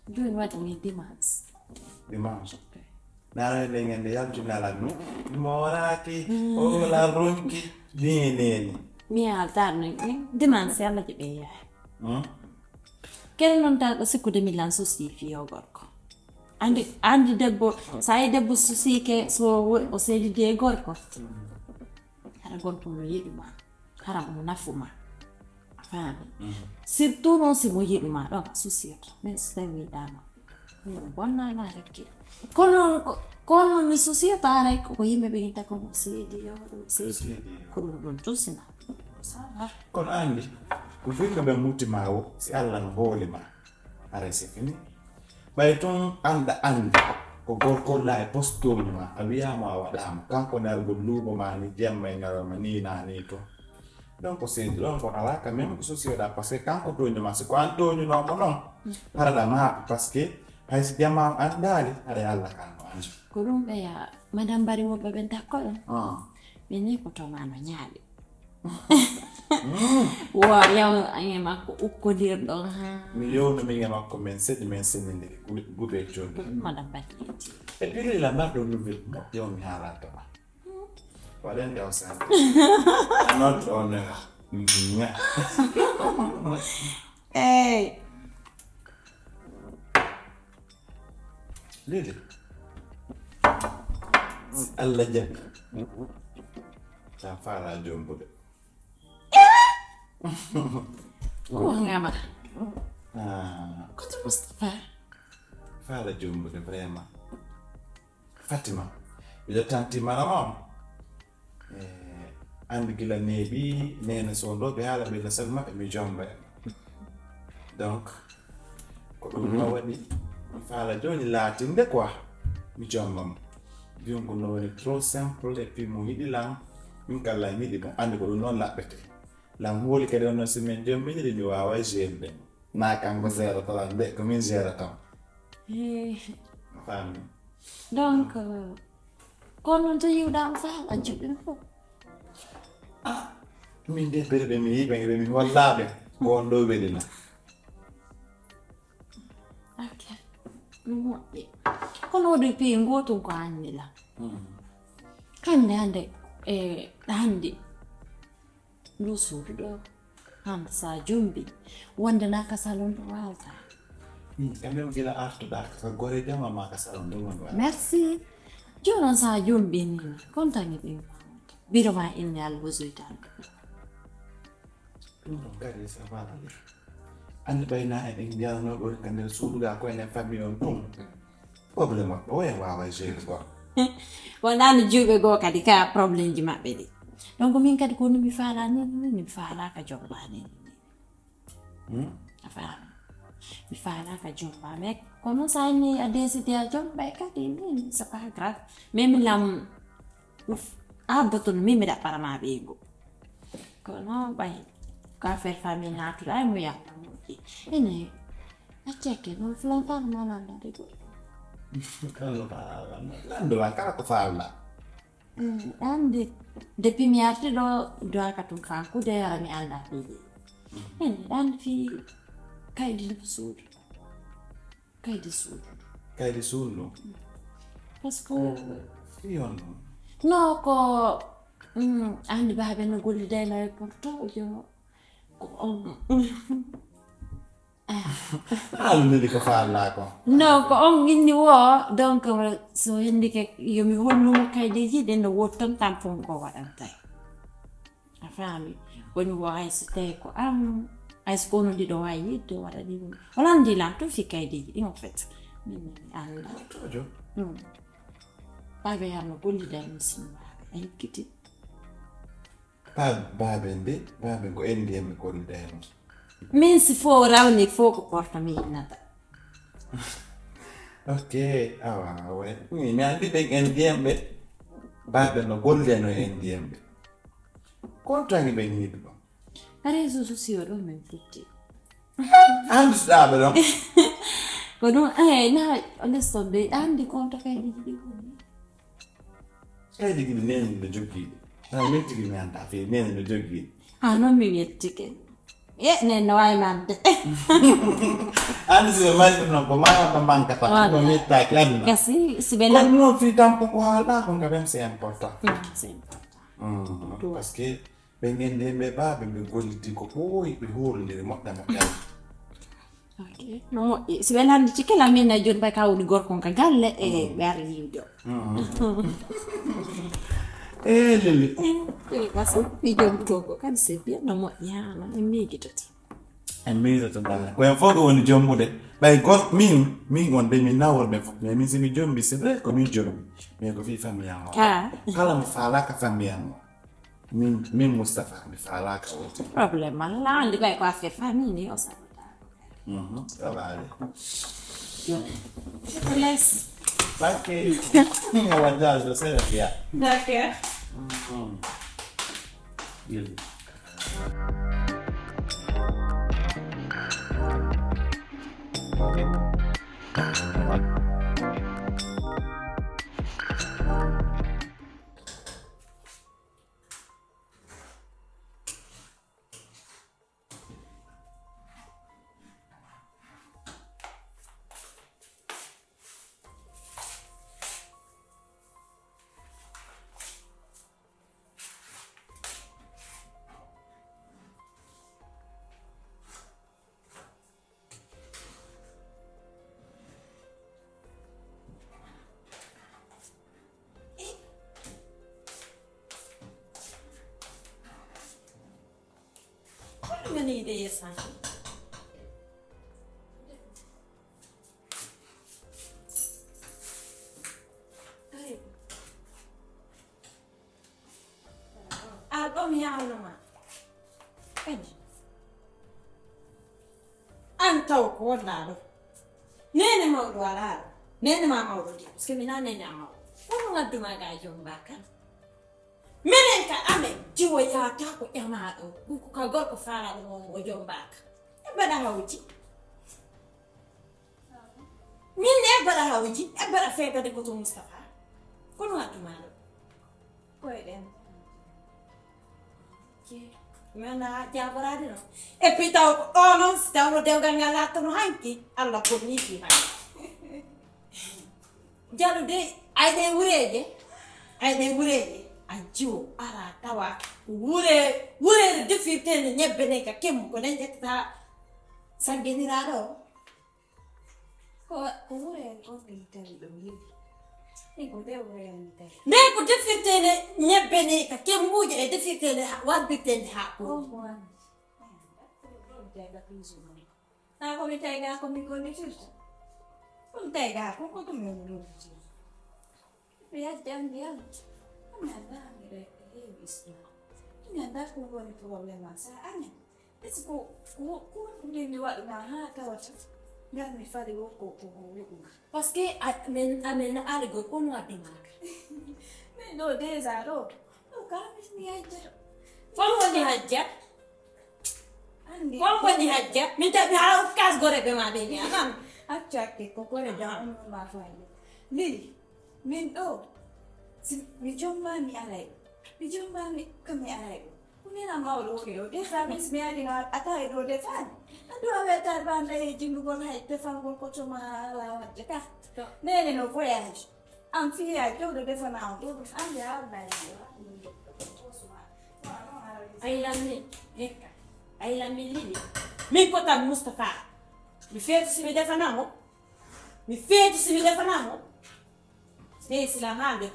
joni waɗi min Dimanche. Nara le ngende yattu nala no. Moraki o la ronki ni. mi yaltaɗo dimanche allah je ɓe yahay kene noon tan ɗo sikkude min lan souci fiyo gorko andi debbo sa yi debbo soucike so o seedide e gorko hara gonto mo yiɗuma hara mo nafuma a faami surtout noon simo yiɗuma ɗon a soucioto min so tawi wiɗama bonnana rekki kono mi souciota rek ko yimɓe ɓe hinta komo seedi yo ɗum seedi ko ɗum tusina Kono andi ko finga ɓe muttimawo si Allah no hoolima ara c'est fini ɓay ton anda ko gorkolla e postoji ma a wiyama a waɗama kanko nargol luumo ma ni jemma e ngaroma ni nani to donc c'est ɗon kon ala quand même ko socioɗa par ce que kanko toñuma si ko an toñunomo noon haraɗa maaɓe par ce que hayso jamma andali haɗa Allah kanko andi ko ɗum ɓeya madame bari woɓɓe ɓe dakkoɗon ɓe ni ko tomano ñaaɗi wa yaw ay makko ukkodirɗon ha mi yewno min e makko min seɗɗi guɓe condi madame batiti e puis la marɗo nouvelle yo mi haalatoma waɗen ɗe o sande not on ey Lili Allah jaɓi ta fala jombude ko ngama ah koto Mustafa fala jombude vraiment Fatima ɓiɗo tantimara on andi gila neeɓi nene sondoɓe haala ɓeyɗo sago maɓɓe mi jomba en donc ko ɗum no waɗi mi faala joni laatinde quoi mi jombamo jonko no woni trop simple et puis mo yiɗi lan min kala yiɗi mo andi ko ɗum noon laɓɓete lan hooli kadi on noon si min jombiɗiɗi mi wawa gérde na kanko zéro talan ɓe ko min gére tan fammi donc kono to yiwɗama faala juɓɓen fof min de ɓeɗe ɓe mi yiɓe ɓe mi hollaɓe ko on ɗo weɗina ok ɗum moƴƴi kono waɗi pi gotum ko anndi la hande hande ɗo suudu ɗo hande sa jombi wonde naka salon ɗo walta quand même gila artuɗa ko gore jama ma ka salon ɗo woni wa merci jonon sa jombi ni kontani ɓe biro ma inni alwosoytan ɗum ɗon kadi ça va andi ɓayna eɗen jiyanoɓe woni ka nder suuduga ko enen famille on tum probléme maɓɓe o en wawa géré quoi wonani juuɓe goo kadi ka probléme ji maɓɓe ɗi donc min kadi ko numi faala ni mi faalaka jombani a faami mi faalaka jomba mais kono sa ni a décidé a jomba kadi min c'est pas grave mais mi lam ardotono min miɗa parama ɓeygo kono ɓay ko affaire famille natuɗa ay mo yahta moƴƴi ene acceke non filan fala nanandade go landola kala ko faalɗa ande depuis mi arti ɗo doaka tum kankude ara mi anda fiide ene ande fi kaydi ndefu suudu kaydi suudu par ce que fiyon non ko andi baaɓe no gollidayno e porto yo ko Lili ko faala ko. No, ko on inni wo donc so hindi ke yomi hollumo kaydeji ɗen no wotton tan fon ko waɗantay a faami woni wo hayso tawi ko am hayso kono ɗiɗo wawi yidde waɗa ɗi wala ndilam to fi kaydeji ɗin en fait min anda Tojo. baɓe yarno gollidal misin a hikkiti Babe nde, babe ko endi e mi kollidayno. min si fo rawni fo ko porta mi hinnata Ok, ouais. Oui, mais andi ɓen endiemɓe, babe no golleno e endiemɓe. Kontangi ɓen yiɗi ɗum. réseau sociaux ɗo min futti Anduɗaɓe ɗon. ko ɗum na leston ɓe andi compte kaydeji ɗi woni Kaydi giɗi nene no jogiiɗi. Min tigi mi anda fe nene no jogiiɗi. non mi wettike nen no wawi mande Andi si ɓe mari ɗum noon ko mawata mankata. Voilà. Ko mittaki aduna. gasi si ɓe Kono noon fii tan koko haalɗa ko quand même c'est important. c'est Parce que ɓe endiemɓe baɓe ɓe golliti ko ɓooyi ɓe hoolodiri moƴƴa moƴƴani. ok no moƴƴi si ɓe landi cikkela min a joni ɓay ka woni gorkon ka galle e ɓe ara yiwde o Lili. gasi mi jom togo kadi c'est bien no moƴƴi ha non en miijitata En miijoto dara. Ko en fof ko woni jommude. Ɓay min on ɓe min naworɓe fof. Mais min simi jombi c'est vrai ko min jombi. Mais ko fii famille am o. Kala mo faalaka famille am o. Min Moustapha mi faalaka o. probléme ala andi ɓay ko affaire famille ni o sabata Ça va aller. je te laisse Ok. Wajja, je sais bien. d'accord Lili. nga ni idée sanki ɗom yawnoma kadi an taw ko wonɗa ɗo nene mawɗo alaɗo nene ma mawɗo de parce que mina nene a mawɗo wono gadduma ga joom bakkan minen ka amen jiwo yata ko ƴamaɗo ɗum ka gorko faalaɗo mon o joom baka e mbaɗa hawji min ne e mbaɗa hawji e mbaɗa fegade goto moustapha kono gadduma ɗo koyeɗen mi anda jaborade no e puis taw ko ɗo noon si tawno dewgal ngal lattono hanki allah bonniki hanki jaɗude ayɗe wureje a jiwo ara tawa wurere defirtende ñebbe nden ka kemmu ko nden ƴettata sanguiniraɗo ko wurere on ɗum tawi ɗum yiɗi nden ko defirtende ñebbe nde ka kemmuje e defirtende warbirtende ha komi tayga komi gollitirta ɗum tayga ko ko ɗum yonnodirta mi yadde andi yalla mi andamire heewi islam mi anda ko woni probléme ma sa amen est ce que ko nde mi waɗuma ha tawata ngal mi fari wokko ko wiɗuma par ce que amen argo ko no waddimaka min ɗo déjà ɗo kamis mi hajja fon woni hajja fon woni hajja min tawi hala kasgoreɓe ma ɓe ni anan accu hakke ko kore jam ma fayde lili min ɗo mi jommami aray mi jommami komi aray ɗo kumina mawɗo woni ɗo déjà mis mi ari atawi ɗo defani andu a wetar banda e jingugol hay defangol kotoma ala wadde ka nene no voyage an fiya jowɗo defana on ɗo ɗum ande haɓɓani aylanmi hekka aylanmi lili min kotan moustapha mi feetu simi defanamo mi feetu simi defanamo sei sila hande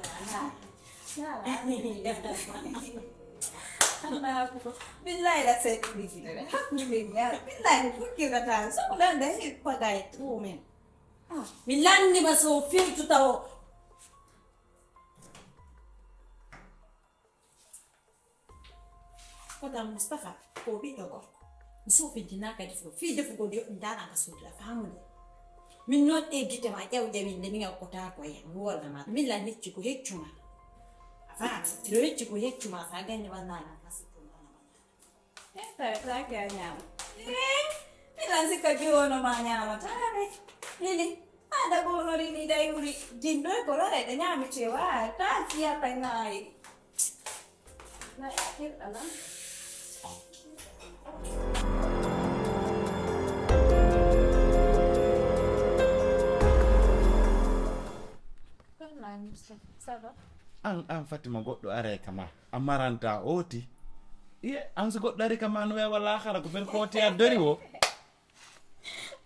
ko billahi la sai kudi ne alhamdulillah billahi fuki da ta so dan da shi pagai tu men mi landi ma so feetu taw Madam Mustafa ko bi dogo so fi dinaka defo fi defo ko de ndana ka so la famu min non e gite ma jaw jawi ne mi ko ta ko e wala ma min la nicci ko heccuma afa tiro nicci ko heccuma fa ganni banana kasu la che andiamo mi lanzi ka giorno ma andiamo tare lili ada gono rini dai uri dindo e colore da nyami cewa ta sia penai na ya ala an Fatima goɗɗo are kama amaranta oti iye an so goɗɗo ari kama no wewa lahara ko fen kooti a dori o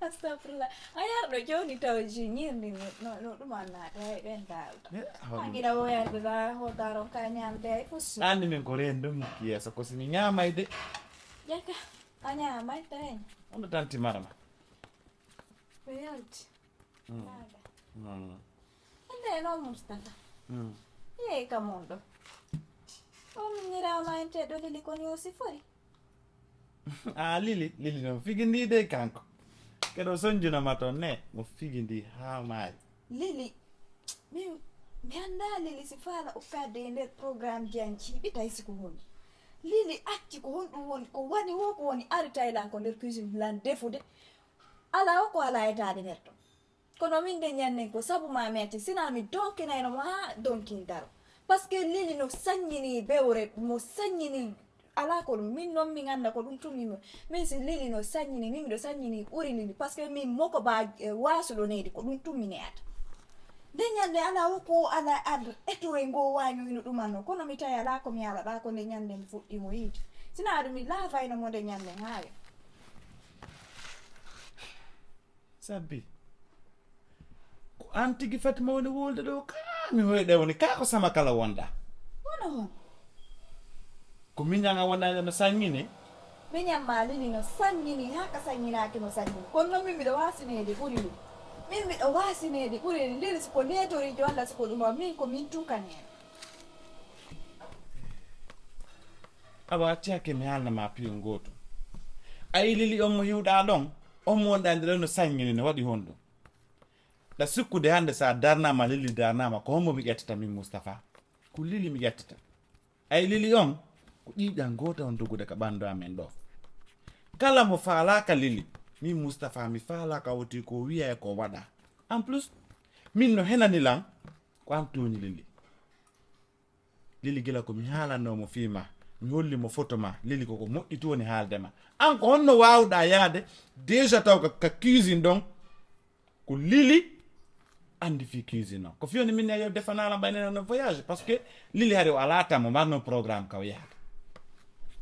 astagfirullah ayar do joni taw jinir ni no dum anna dai ben dal angira o ya da ho daro kanyam dai fusu andi min ko ren dum yeso ko simi nyamayde yaka anya mai dai on tanti marama reality ande no Mustafa ye kamondo mira ma ente do lili ko nyosi fori lili no figindi de kanko kedo sonjuna maton ne mo figindi ha mai lili mi anda lili sifala ukade nder programme janci bita isiku honi lili acci ko hon dum woni ko wani wo ko woni ari Thailand ko nder cuisine lan defude ala o ko ala etade nerto kono min de nyanne ko sabu ma meti sina mi donkina no ma donkin daro parce que lili no sanyini bewre mo sanyini ala ko min non mi ganda ko dum tumi min si lili no sanyini min do sanyini uri lili parce que min moko ba wasu do nedi ko dum tumi ne ata de nyande ala ko ala ad etore ngo wanyu ino dum anno kono mi tay ala ko mi ala ba ko de nyande mi fuddi mo yidi sina adu mi lava ino mo de nyande hayo sabbi ko antigi Fatima woni wolde do mi hoyde woni ka ko sama kala wonda wono ko minyanga wonda no sanyini minyam malini no sanyini haka sanyina ke no sanyini kono mi do wasine de buri min mi do wasine de buri lili ko netori do alla ko dum min ko min tukane aba tiake mi halna ma piyo ngoto ay lili on mo hiwda don on mo wonda no sanyini no wadi hondo da sukkude hande sa darnama lili darnama ko hombo mi ƴettata min Mustafa ko lili mi ƴettata ay lili on ko ƴiƴan gota on dogude ka ɓandu amen ɗo kala mo faalaka lili min Mustafa mi faalaka woti ko wiya ko waɗa en plus min no henani lan ko am toni lili gila ko mi haalanomo fiima mi holli mo photo ma lili koko moƴƴi toni haaldema an ko honno wawɗa yaade déjà taw ka cuisine ɗon ko lili andi fi cuisine ko fioni min yo defanala bayna no voyage parce que lili hari ala tamo marno programme kaw yaata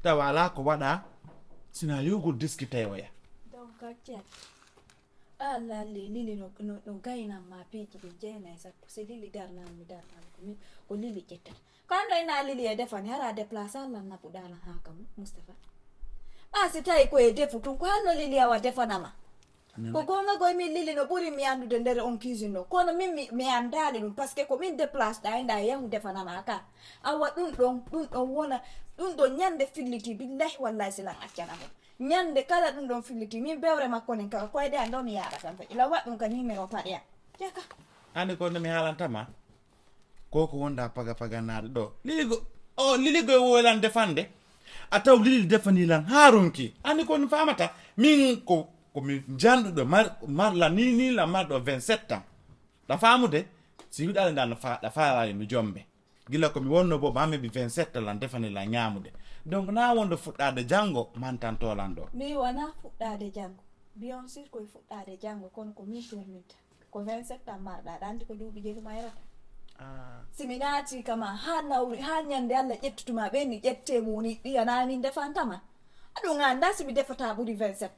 taw ala ko wada sina yogol discuter waya donc accia ala lili no gayna ma peji be jena sa ko se lili darna ko lili jetta kando ina lili e defani hara déplacer la na budala ha kam Mustafa basi tay ko e defu tun ko hanno lili awa defanama ko gonga goy mi lili no buri mi andude nder on cuisine no kono min mi andali dum parce que ko min déplace da inda yahu defanama ka awa dum don wona dum do nyande filliti billahi wallahi sila accana mo nyande kala dum don filliti min bewre makko nen ka ko ede ando mi yaada kan ila wadum kan himero padiya jaka ande ko no mi halantama koko wonda paga naade do lili go wolan defande ataw lili defani lan harunki ande ko no famata min ko mi jandudo marla ni la mardo 27 ans da famude si widale dan da faala mi jombe gila ko mi wonno bo mame bi 27 lan defani la nyaamude donc na wondo fuddade jango man tan tolando mi wana fuddade jango bion sir ko fuddade jango kon ko mi tormita ko 27 ans marda dandi ko duubi jeli mayrata siminati kama ha nyande alla ƴettutuma ɓe ni ƴette muni ɗiyanami defantama aɗum anda simi defata ɓuri 27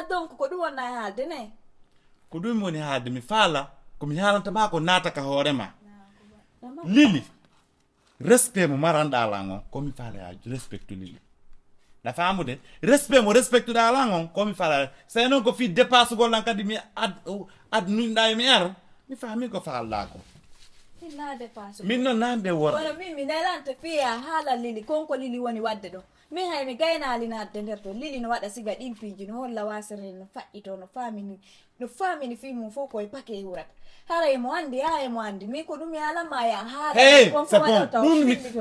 donc ko ɗum wonna e haalde ne ko ɗum woni haalde mi faala komi haalantama ko naata ka hoorema lili respect mo maranɗa lan on komi faala ya respecte lili na faamude respect mo respectuɗa lan on komi faala sey noon ko fi dépasse gol lan kadi mi ad nuɗɗa e mi ara mi faami ko faalɗa ko illa dépasse min noon namde worɓe wona min mi nelanta fiya haala lili konko lili woni wadde ɗo min hay mi gaynali nadde nder to lili no waɗa siga ɗimpiji no holla wasere no faƴƴi to no famini fi mum fof koye pake wurata haray mo andi ha emo andi min ko ɗum yalanma ya haala hey c'est bon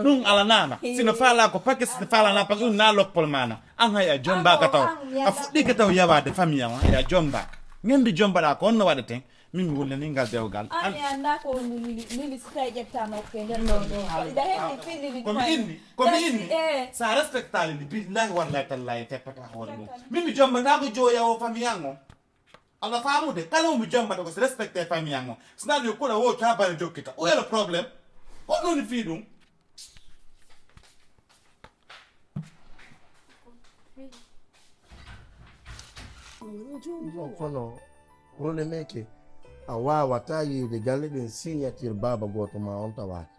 ɗum alanama sino faala ko paque sino faalana par ce que ɗum na loppol mana an hay a jombaka taw a fuɗɗike taw yawade famille am hay a jombaka ñande jombaɗa ko onno waɗaten min mi wullani ngal dewgal an mi anda ko lili so tawi ƴettama okke nder ɗo ida heɓi fi lili komi inni sa respecta lili billahi wallahi tallahi teppata hoore mum min mi jombata ko joyawo famille an o ala faamude kala mo jombata ko so respecte famille an o sinani yo kuɗa wo tabane jokkita o yelo probléme hoɗɗoni fi ɗum kono problème ke a wawata yiide galle ɗen signature baba goto ma on tawaki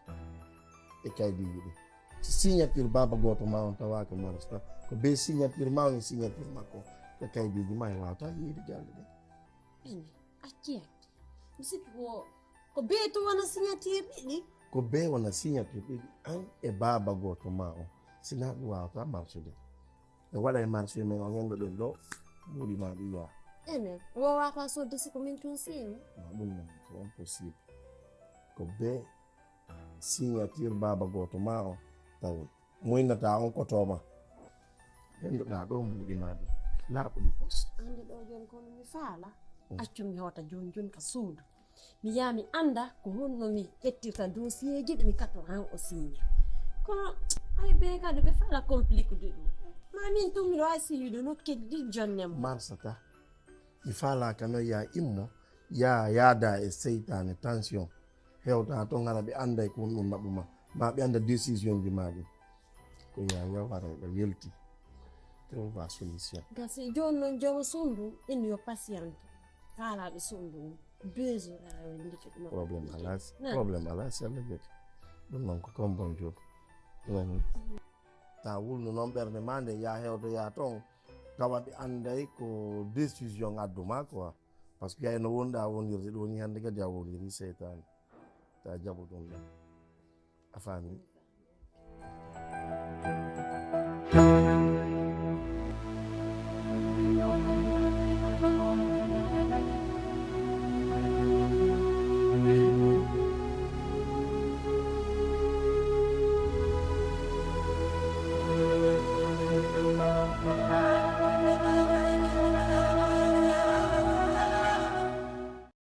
e kaydiiji ɗi signature baba goto ma on tawaki marsta ko be signature ma on signature makko e kaydiiji ma e wawata yiide galle ɗen ene acciyat musidɗo ko beeto wona signature ɗiɗi ko be wona signature ɗiɗi an e baba goto ma on sina ɗum wawata marchude e waɗa e marché men o ñande ɗum ɗo ɓuuɗi ma ɗi yowa ene wowata sodde siko min tun seeni ɗum non c'est impossible ko be signature baba goto ma on tawi moynata on kotoma henduɗa ɗo mbuɗi ma ɗi laaɓuɗi pos ande ɗo joni kono mi faala accu mi hewta joni ka suudu mi yaha mi anda ko honno mi ƴettirta dossier ji ɗi mi katto han o signa kono ay ɓe kadi ɓe faala complique de ɗum ma min tum miɗo wawi siwide nokkeji ɗi jonnemo marsata mi faalaka noon ya immo ya yaada e seytane tension hewta to gara ɓe anda ko ɗum naɓuma ma ɓe anda décision ji maɗi ko ya yawara ɓe yelti trouva solution gasi joni noon jooma sundu inni yo patiente faalaɓe sundu 2 jours ara ndiki ɗum probléme ala si allah jeti ɗum noon ko comme bon jour ta wulnu noon ɓerde ma nde ya hewto ya toon tawa ɓe anday ko décision adduma quoi par ce que yayno wonɗa wonirde ɗo ni hannde kadi a woniri seytane ta jaɓu ɗum ɗon a faami